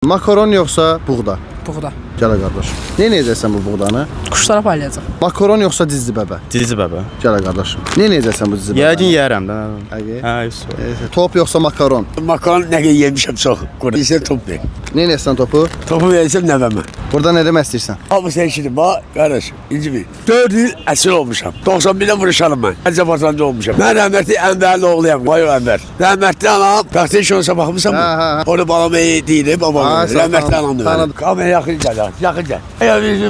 Makaron yoxsa buğda? Buğda. Gələ qardaş. Nə edəcəksən bu buğdanı? Kuşlara paylayacağım. Makaron yoxsa dizli bəbə? Dizli bəbə. Gələ qardaşım. Nə edəcəksən bu dizli bəbə? Yəqin yeyərəm də. Həqiqi? Hə, yoxsa. Top yoxsa makaron? Makaron ne kadar yemişim çok. Kuruysa top ver. Nə edəcəksən topu? Topu verirsem ne vermem. Burada nə demək istəyirsən? Ama sen şimdi bak kardeş. İnci bir. 4 yıl esir olmuşum. 91'de vuruşalım ben. Hacı Basancı olmuşum. Ben rahmetli Enver'le oğluyum. Mayo Enver. Rahmetli anam. Praktik şansa bakmışsam Ha, ha, ha. mı? Onu babam iyi değildi. Ha, Babam. sen Rahmetli tanıdın. anam Tanıdım. diyor. Kamera yakın gel. Yakın gel.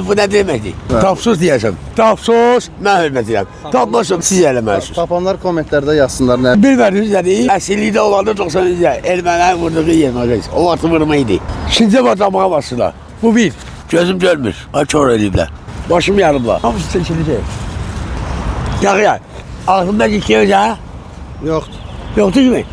Bu ne demekti? Ha. Tapsız diyeceğim. Tapsız. Ben hürmet edeyim. Tapmazsam siz eləməlisiniz. Tapanlar kommentlərdə yazsınlar nə? Bilmədiniz dedi. Əsillikdə olanda 90-cı ermənilərin vurduğu yerməyəcək. O vaxt vurmaydı. İkinci batamağa bastılar. Bu bir. Gözüm görmür. Ay kör ediblər. Başım yarımla. Hamısı çəkiləcək. Yaxı ağzımdakı köyüz ha? Yoxdur. Yoktu kimi?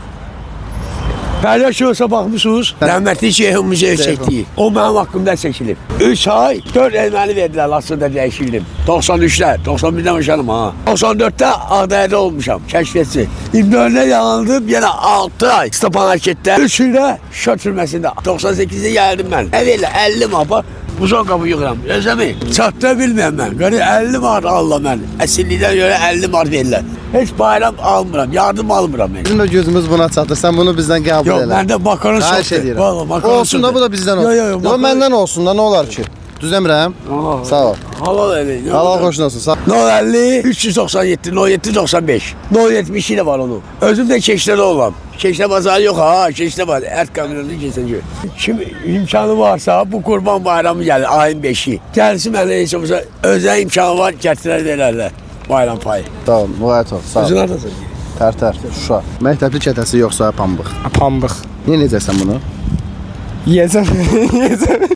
Paylaş olsa bakmışsınız. Rahmetli Şeyh'imize çektiği. O benim hakkımda çekilip. 3 ay 4 elmeni verdiler aslında değişildim. 93'te, 91'de başladım ha. 94'te Ağdaya'da olmuşam. Keşfetsi. İmdörüne yanıldım yine 6 ay. Stapan harekette. 3'ünde şot türmesinde. 98'de geldim ben. Eviyle 50 mapa. Uzun kapı yıkıram. Özlemi. Çattığı bilmem ben. Gari 50 mart Allah ben. Esilliğden göre 50 mart verirler. Hiç bayram almıram. Yardım almıram ben. Bizim də gözümüz buna çatır. Sən bunu bizdən qəbul Yok elə. bende makaron Her soktu. şey deyirəm. Vallahi makaron Olsun da soktu. bu da bizdən olsun. Yo, Yo, məndən olsun da nə olar ki? Düz demirəm? Aa, Sağ ol. Halal eli. Allah xoşun olsun. Sağ ol. No 50, 397, no 795. No 70 de var onu. Özümde Keşte'de olan. Keşte pazarı yok ha, Keşte var. Et kamyonu kesince. Kim imkanı varsa bu kurban bayramı gelir ayın 5'i. Gelsin benimle hiç olmazsa özel imkanı var getirir verirler. Bayram payı. Sağ ol. Müğayət ol. Sağ Özün ol. neredesin? Tərtər. Şuşa. Məktəbli kətəsi yoxsa pambıq? Pambıq. Nə edəcəksən bunu? Yiyəcəm. Yiyəcəm.